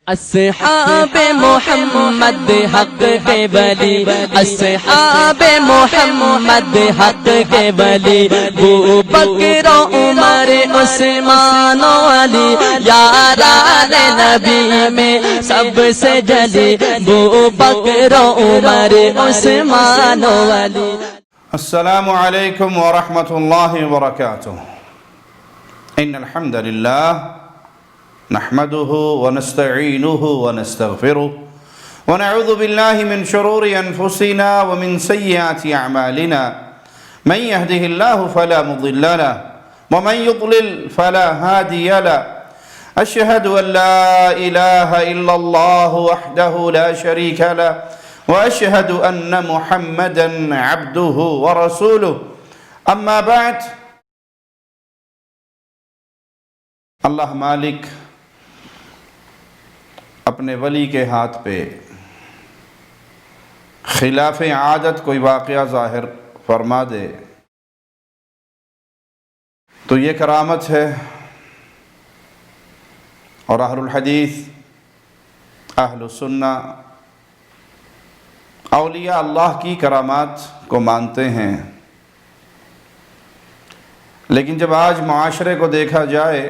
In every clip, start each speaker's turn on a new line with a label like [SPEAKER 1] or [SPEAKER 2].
[SPEAKER 1] اصحاب محمد حق کے ولی، اصحاب محمد حق کے ولی، ابو بکر و عمر عثمان و علی، یاران نبی میں سب سے جلی، ابو بکر و عمر عثمان و علی۔
[SPEAKER 2] السلام علیکم ورحمۃ اللہ وبرکاتہ۔ ان الحمد للہ نحمده ونستعینه ونستغفره ونعوذ بالله من شرور انفسنا ومن سیئات اعمالنا، من يهده الله فلا مضل له ومن يضلل فلا هادي له، اشهد ان لا اله الا الله وحده لا شريك له واشهد ان محمدا عبده ورسوله، اما بعد۔ اللہ مالک اپنے ولی کے ہاتھ پہ خلاف عادت کوئی واقعہ ظاہر فرما دے تو یہ کرامت ہے، اور اہل الحدیث، اہل السنہ، اولیاء اللہ کی کرامات کو مانتے ہیں۔ لیکن جب آج معاشرے کو دیکھا جائے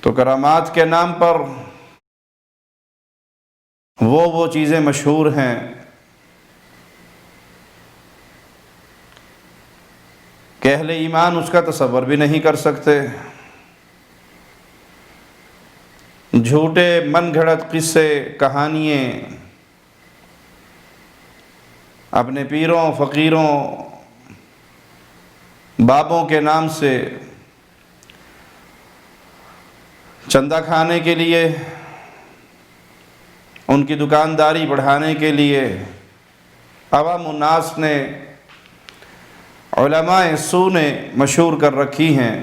[SPEAKER 2] تو کرامات کے نام پر وہ چیزیں مشہور ہیں کہ اہل ایمان اس کا تصور بھی نہیں کر سکتے۔ جھوٹے من گھڑت قصے، کہانیاں اپنے پیروں، فقیروں، بابوں کے نام سے چندہ کھانے کے لیے، ان کی دکانداری بڑھانے کے لیے عوام الناس نے، علماء سو نے مشہور کر رکھی ہیں۔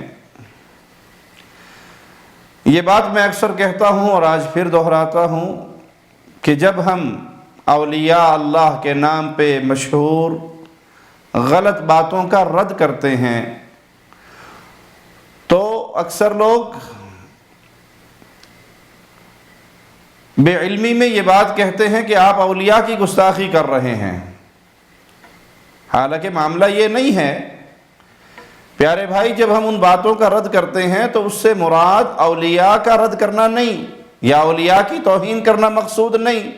[SPEAKER 2] یہ بات میں اکثر کہتا ہوں اور آج پھر دہراتا ہوں کہ جب ہم اولیاء اللہ کے نام پہ مشہور غلط باتوں کا رد کرتے ہیں تو اکثر لوگ بے علمی میں یہ بات کہتے ہیں کہ آپ اولیاء کی گستاخی کر رہے ہیں، حالانکہ معاملہ یہ نہیں ہے۔ پیارے بھائی، جب ہم ان باتوں کا رد کرتے ہیں تو اس سے مراد اولیاء کا رد کرنا نہیں یا اولیاء کی توہین کرنا مقصود نہیں،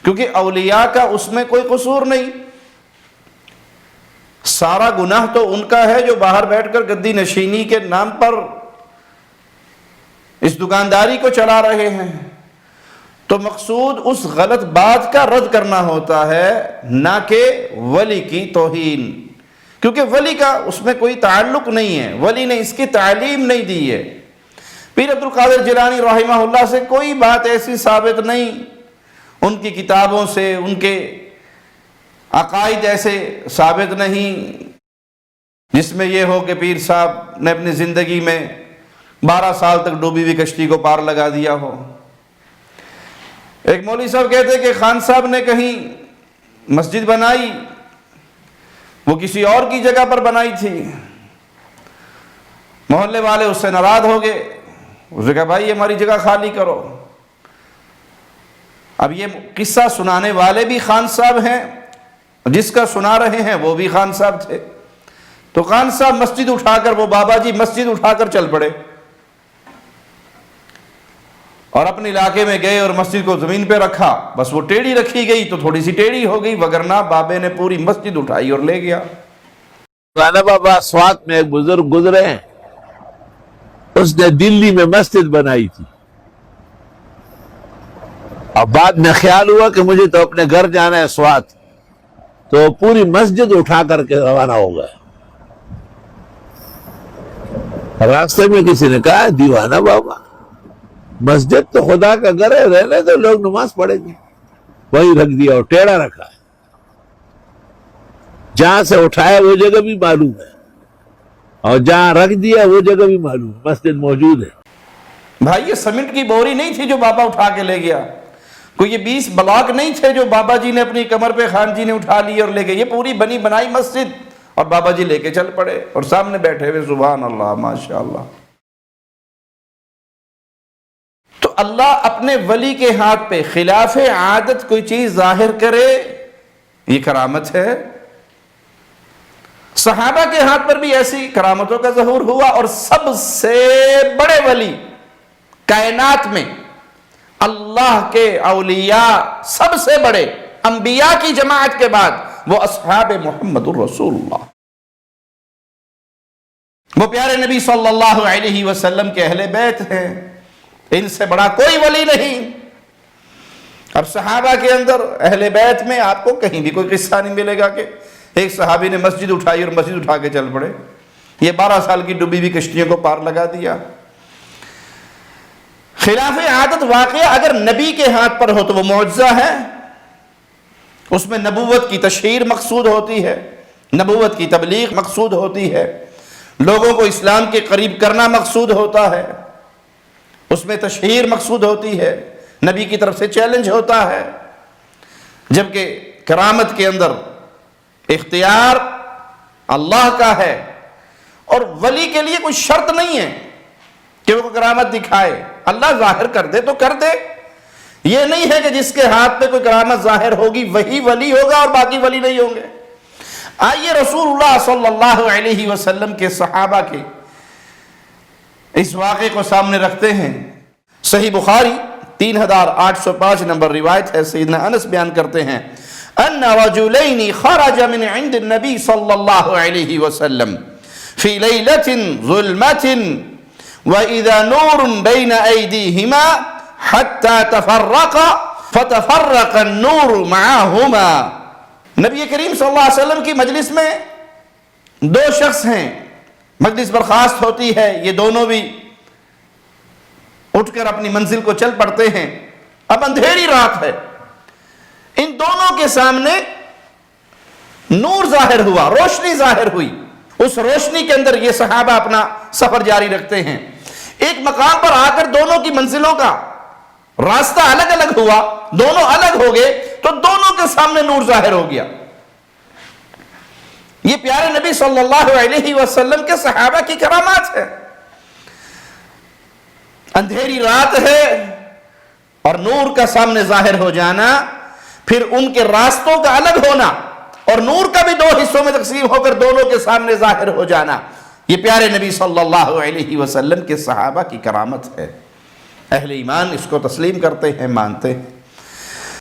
[SPEAKER 2] کیونکہ اولیاء کا اس میں کوئی قصور نہیں۔ سارا گناہ تو ان کا ہے جو باہر بیٹھ کر گدی نشینی کے نام پر اس دکانداری کو چلا رہے ہیں۔ تو مقصود اس غلط بات کا رد کرنا ہوتا ہے، نہ کہ ولی کی توہین، کیونکہ ولی کا اس میں کوئی تعلق نہیں ہے، ولی نے اس کی تعلیم نہیں دی ہے۔ پیر عبد القادر جیلانی رحمہ اللہ سے کوئی بات ایسی ثابت نہیں، ان کی کتابوں سے، ان کے عقائد ایسے ثابت نہیں جس میں یہ ہو کہ پیر صاحب نے اپنی زندگی میں 12 سال تک ڈوبی ہوئی کشتی کو پار لگا دیا ہو۔ ایک مولوی صاحب کہتے کہ خان صاحب نے کہیں مسجد بنائی، وہ کسی اور کی جگہ پر بنائی تھی، محلے والے اس سے ناراض ہو گئے، اس نے کہا بھائی یہ ہماری جگہ خالی کرو۔ اب یہ قصہ سنانے والے بھی خان صاحب ہیں، جس کا سنا رہے ہیں وہ بھی خان صاحب تھے، تو خان صاحب مسجد اٹھا کر، وہ بابا جی مسجد اٹھا کر چل پڑے اور اپنے علاقے میں گئے اور مسجد کو زمین پہ رکھا۔ بس وہ ٹیڑھی رکھی گئی تو تھوڑی سی ٹیڑھی ہو گئی، وگرنہ بابے نے پوری مسجد اٹھائی اور لے گیا۔
[SPEAKER 3] رانا بابا سوات میں ایک بزرگ گزرے ہیں، اس نے دلی میں مسجد بنائی تھی، اب بعد میں خیال ہوا کہ مجھے تو اپنے گھر جانا ہے سوات، تو پوری مسجد اٹھا کر کے روانہ ہو گئے۔ راستے میں کسی نے کہا دیوانہ بابا، مسجد تو خدا کا گھر ہے، رہنے تو لوگ نماز پڑھیں گے، وہی رکھ دیا اور ٹیڑھا رکھا ہے، جہاں سے اٹھایا وہ جگہ بھی معلوم ہے اور جہاں رکھ دیا وہ جگہ بھی معلوم ہے، مسجد موجود ہے۔
[SPEAKER 2] بھائی یہ سیمنٹ کی بوری نہیں تھی جو بابا اٹھا کے لے گیا، کوئی یہ 20 بلاک نہیں تھے جو بابا جی نے اپنی کمر پہ خان جی نے اٹھا لی اور لے گئے، یہ پوری بنی بنائی مسجد، اور بابا جی لے کے چل پڑے اور سامنے بیٹھے ہوئے، سبحان اللہ، ماشاء اللہ۔ اللہ اپنے ولی کے ہاتھ پہ خلاف عادت کوئی چیز ظاہر کرے، یہ کرامت ہے۔ صحابہ کے ہاتھ پر بھی ایسی کرامتوں کا ظہور ہوا، اور سب سے بڑے ولی کائنات میں، اللہ کے اولیاء سب سے بڑے انبیاء کی جماعت کے بعد، وہ اصحاب محمد الرسول اللہ، وہ پیارے نبی صلی اللہ علیہ وسلم کے اہل بیت ہیں۔ ان سے بڑا کوئی ولی نہیں۔ اب صحابہ کے اندر، اہل بیت میں آپ کو کہیں بھی کوئی قصہ نہیں ملے گا کہ ایک صحابی نے مسجد اٹھائی اور مسجد اٹھا کے چل پڑے، یہ 12 سال کی ڈوبی ہوئی کشتیوں کو پار لگا دیا۔ خلاف عادت واقعہ اگر نبی کے ہاتھ پر ہو تو وہ معجزہ ہے، اس میں نبوت کی تشہیر مقصود ہوتی ہے، نبوت کی تبلیغ مقصود ہوتی ہے، لوگوں کو اسلام کے قریب کرنا مقصود ہوتا ہے، اس میں تشہیر مقصود ہوتی ہے، نبی کی طرف سے چیلنج ہوتا ہے۔ جبکہ کرامت کے اندر اختیار اللہ کا ہے، اور ولی کے لیے کوئی شرط نہیں ہے کہ وہ کرامت دکھائے، اللہ ظاہر کر دے تو کر دے۔ یہ نہیں ہے کہ جس کے ہاتھ پہ کوئی کرامت ظاہر ہوگی وہی ولی ہوگا اور باقی ولی نہیں ہوں گے۔ آئیے رسول اللہ صلی اللہ علیہ وسلم کے صحابہ کے اس واقعے کو سامنے رکھتے ہیں۔ صحیح بخاری 3805 نمبر روایت ہے، سیدنا انس بیان کرتے ہیں، ان رجلین خرج من عند النبی صلی اللہ علیہ وسلم فی لیلۃ ظلمۃ وَإِذَا نُورٌ بَيْنَ أَيْدِيهِمَا حَتَّى تَفَرَّقَ فَتَفَرَّقَ النُّورُ مَعَهُمَا۔ نبی کریم صلی اللہ علیہ وسلم کی مجلس میں دو شخص ہیں، مجلس برخاست ہوتی ہے، یہ دونوں بھی اٹھ کر اپنی منزل کو چل پڑتے ہیں۔ اب اندھیری رات ہے، ان دونوں کے سامنے نور ظاہر ہوا، روشنی ظاہر ہوئی، اس روشنی کے اندر یہ صحابہ اپنا سفر جاری رکھتے ہیں۔ ایک مقام پر آ کر دونوں کی منزلوں کا راستہ الگ الگ ہوا، دونوں الگ ہو گئے تو دونوں کے سامنے نور ظاہر ہو گیا۔ یہ پیارے نبی صلی اللہ علیہ وسلم کے صحابہ کی کرامات ہے۔ اندھیری رات ہے اور نور کا سامنے ظاہر ہو جانا، پھر ان کے راستوں کا الگ ہونا اور نور کا بھی دو حصوں میں تقسیم ہو کر دونوں کے سامنے ظاہر ہو جانا، یہ پیارے نبی صلی اللہ علیہ وسلم کے صحابہ کی کرامت ہے۔ اہل ایمان اس کو تسلیم کرتے ہیں، مانتے ہیں۔